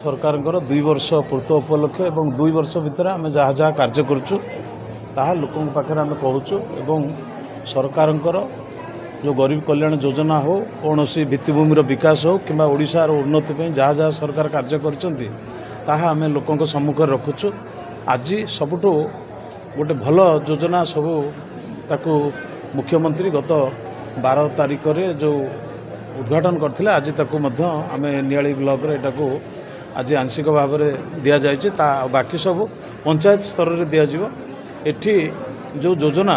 सरकारଙ୍କର 2 वर्ष पूर्त उपलक्ष्य एवं 2 वर्ष भितर आम जहाँ जहाँ कार्य करुचु ताहा लोकों पाखे आम कहूँ एवं सरकारଙ୍କର जो गरीब कल्याण योजना हो कौन सी भित्तिभूमिर विकास हो कि ओडिशार उन्नति में जहाँ जहाँ सरकार कार्य करछंती ताहा आम लोकों सम्मुख रखुचु। आज सबुठु गोटे भल योजना सबू ताकू मुख्यमंत्री गत 12 तारिख रे जो उद्घाटन करथिले आज ताकू मध्य आम नियाली ब्लॉक रे एटाकू आज आंशिक भाव में दि जाए बाकी सब पंचायत स्तर में दिज्व। एठी जो योजना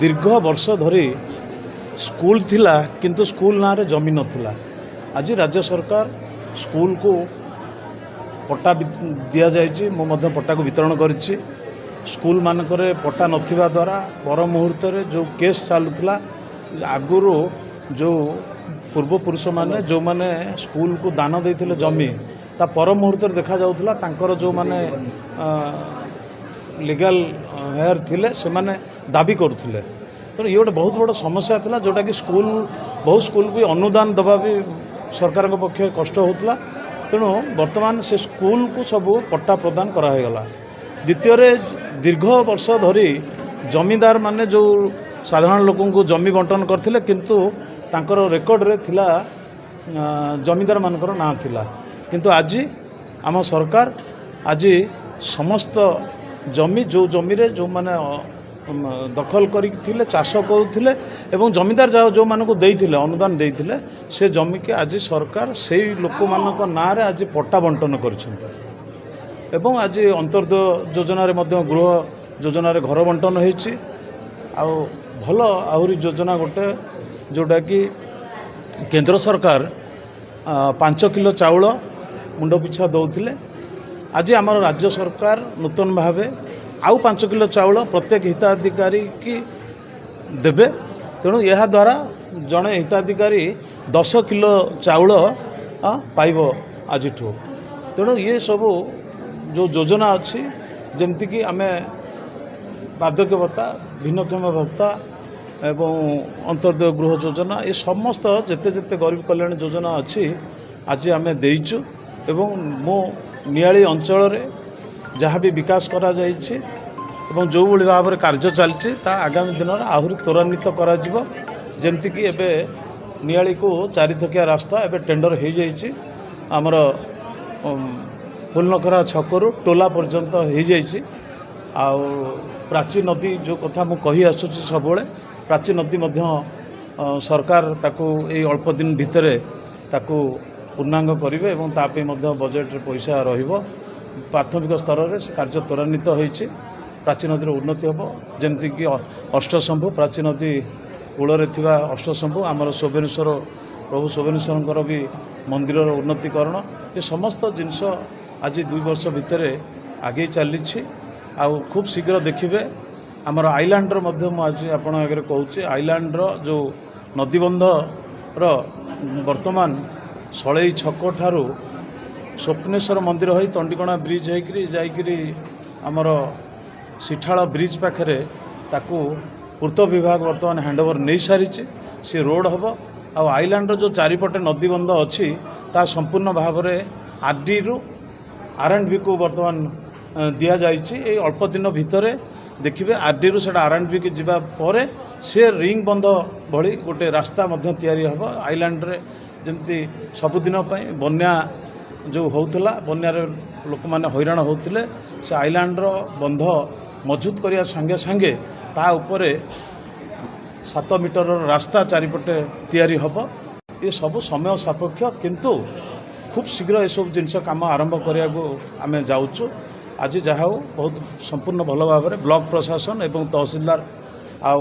दीर्घ वर्ष धरी स्कूल थिला किंतु स्कूल ना रे जमी नथिला। आज राज्य सरकार स्कूल को पट्टा दि जाए मो पट्टा को वितरण करिछि। स्कूल मानकरे पट्टा नथिबा द्वारा पर मुहूर्त जो केस चलुला आगुरु जो पूर्वपुरुष माने जो माने स्कूल को दान देते जमी ता पर मुहूर्त देखा जाउथला तांकर जो माने लीगल हेयर थिले से माने दाबी करुथिले। तो ये गोटे बहुत बड़ समस्या थिला जोटा कि स्कूल बहुत स्कूल को अनुदान दबा भी सरकार के पक्ष कष्ट होतला। तेणु वर्तमान से स्कूल को सब पट्टा प्रदान करागला। द्वितीय दीर्घ वर्ष धरी जमींदार माने जो साधारण लोकों को जमी बंटन करथिले किंतु तांकर रेकर्ड रे थिला जमींदार मानकर ना थिला किंतु आज आम सरकार आज समस्त जमी जो जमी रे जो माने दखल करथिले चाष करुथिले एवं जमींदार जो माने को देइथिले अनुदान देइथिले से जमी के आज सरकार सेही लोक मानक ना रे आज पट्टा बंटन करछन्ते एवं आज अंतर्दय योजना रे मध्य गृह योजना रे घर बंटन होईछि। आ भल आहुरी योजना गोटे जोटा कि केंद्र सरकार 5 किलो चाउल मुंड पिछा दौले। आज आम राज्य सरकार नूतन भावे आउ 5 किलो चाउल प्रत्येक हिताधिकारी की देबे। तेणु यह द्वारा जड़े हिताधिकारी 10 किलो चाउल पाइब आज। तेणु ये सब जो योजना अच्छी जमती कि आम बार्धक्य भत्ता भिन्नक्षम भत्ता एवं अंत्योदय गृह योजना ये समस्त जेते जेते गरीब कल्याण योजना अच्छी आज आम देइचु एवं मो नियाली अंचल रे जहाँ भी विकास करा जाइछि एवं जो भली भाव में कार्य चलछि ता आगामी दिन में आहुरी त्वरान्वित करा जिवो। जेमति कि एबे नियाली को 4 थकिया रास्ता एबे टेंडर हो जाइछि आमर फुलनखरा छकरू टोला पर्यंत हो जाइछि। आ प्राची नदी जो कथा मु कही आसुछि सब प्राची नदी मध्य सरकार ताकू ए अल्प दिन भितर ताकू पूर्णांग करेंगे एवं तापे मध्य बजेट पैसा रहिबो। प्राथमिक स्तर में कार्य त्वरान्वित होइछि। प्राची नदी उन्नति हम जमती कि अष्टशंभु प्राची नदी कूल थिबा अष्टशंभु आमर सोबेनेश्वर प्रभु सोबेनेश्वर भी मंदिर उन्नतिकरण ये समस्त जिनस आज 2 वर्ष भितर आगे चली खूब शीघ्र देखिए। आमर आईलैंड मध्य आज आपण आगे कहूँ आईलैंड जो नदीबंध वर्तमान सलई छक ठारू स्वप्नेश्वर मंदिर हो तंडीकणा ब्रिज होकरी आमर सिठाल ब्रिज पाखे ताकू पूर्त विभाग वर्तमान हैंडओवर नहीं सारी सी रोड हम आईलैंड जो चारिपटे नदीबंध अच्छी ता संपूर्ण भाव में आरडी रु R&B को वर्तमान दि जाए। अल्प दिन भितर देखिए आरडी रु से R&B के जीवा परे से रिंग बंध भली गोटे रास्ता मध्य तैयारी हम आईलैंड रे जमती सबुदिन बन्या जो होउथला बन्या लोक माने हैरान होउथिले से आईलैंड रो बंध मजबूत करिया संगे संगे ता उपरे 7 मीटर रास्ता चारिपटे तैयारी हम। ये सब समय सापेक्ष किंतु खूब शीघ्र ये सब जिनस काम आरंभ करिया आम जाऊँ। आज जहाँ हो बहुत संपूर्ण भल भाव में ब्लॉक प्रशासन एवं तहसीलदार आ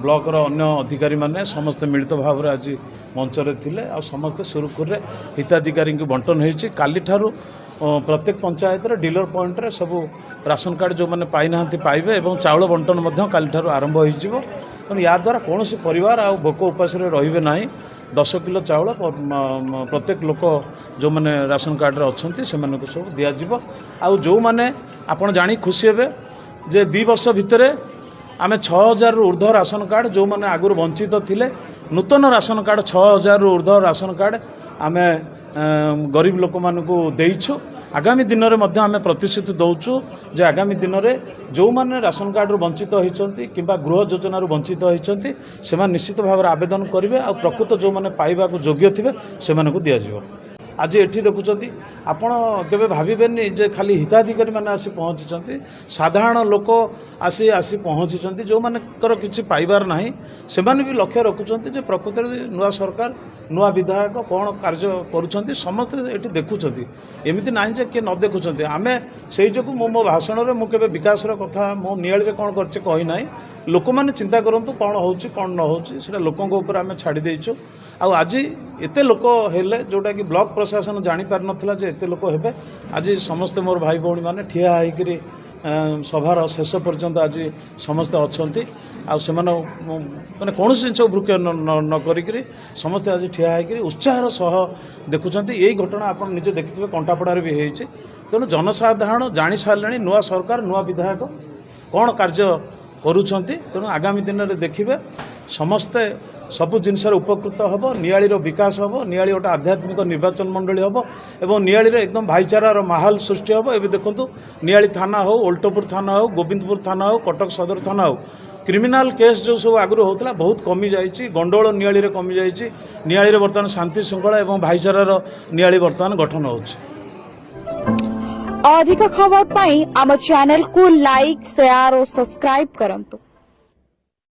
ब्लॉक अन्य अधिकारी माने समस्ते मिलित भाव में आज मंच रे थिले आ समस्ते सुरखुर रे हिताधिकारी को बंटन होइछि। काली ठारू प्रत्येक पंचायत रे डीलर पॉइंट रे सब राशन कार्ड जो माने पाई नाहंती पाइबे एवं चाउल बंटन मध्य काली ठारू आरंभ होइजिवो। तेणु या द्वारा कौन परिवार आ भोक उपास रहिबे नाही। 10 किलो चाउल प्रत्येक लोक जो माने राशन कार्ड रे अछंती से मानको सब दिया जिवो। आ जो माने आपण जानी खुशी हेबे जे 2 वर्ष भितर आम 6000 रु ऊर्ध्व राशन कार्ड जो मैंने आगुरी वंचित थिले नूतन राशन कार्ड 6000 रु ऊर्ध्व राशन कार्ड आम गरीब लोक मानू देइछु आगामी दिन में मध्य आम प्रतिश्रुति दौचु जे आगामी दिन में जो मैंने राशन कार्ड रु वंचित होती कि गृह योजना वंचित होती से निश्चित भाव में आवेदन करेंगे आ प्रकृत जो मैंने पाइबा योग्य थे से दिज्व आज एठी देखुचंती आपण केबे भाबिबेनी जे खाली हिताधिकारी माने आसी पहुँची साधारण लोक आसी आसी पहुँची जो मानकर किसी पाइबार नाही से माने भी लक्ष्य रखुचंती जे प्रकृत नुआ सरकार नुआ विधायक कौन कार्य करुचंती समस्त एठी देखुचंती एमिति नाही जे के न देखुचंती आमे सेही जो मो भाषण रे मु केबे विकास रो कथा मो नियाली रे कोन करचे कहि नाही लोक माने चिंता करंतु कोन होउची कोन न होउची सेटा लोकन को ऊपर आमे छाडी देइछु आ आज एते लोक हेले जोटा कि ब्लॉक प्रशासन जानी पार नथला जे एते लोक हेबे आज समस्त मोर भाई भौणी माने ठिया हाइकरी सभार शेष पर्यंत आज समस्ते अच्छा आ मैंने कौन जिन भृक्ष न करी समस्ते आज ठिया होकर उत्साहर सह देखुं यही घटना आप निजे देखिए कंटापड़ार भी होती तेणु जनसाधारण जानी सारे नुआ सरकार नुआ विधायक कौन कार्य करुँच तेणु आगामी दिन में देखिए समस्ते सबु जिनसर उपकृत हम नियाली विकास हम नियाली गोटे आध्यात्मिक निर्वाचन मंडली हम एवं नियाली एकदम भाईचारार माहौल सृष्टि हम एवं देखो नियाली थाना हो ओल्टपुर थाना हो गोविंदपुर थाना हो कटक सदर थाना हो क्रिमिनाल केस जो सब आगु होता बहुत कमी जाइए गंडोल नियाली कमी जाइए नियाली बर्तमान शांति श्रृंखला एवं भाईचारार नियाली बर्तमान गठन हो। अधिक खबर पाई आम चैनल को लाइक शेयर और सब्सक्राइब करंतु।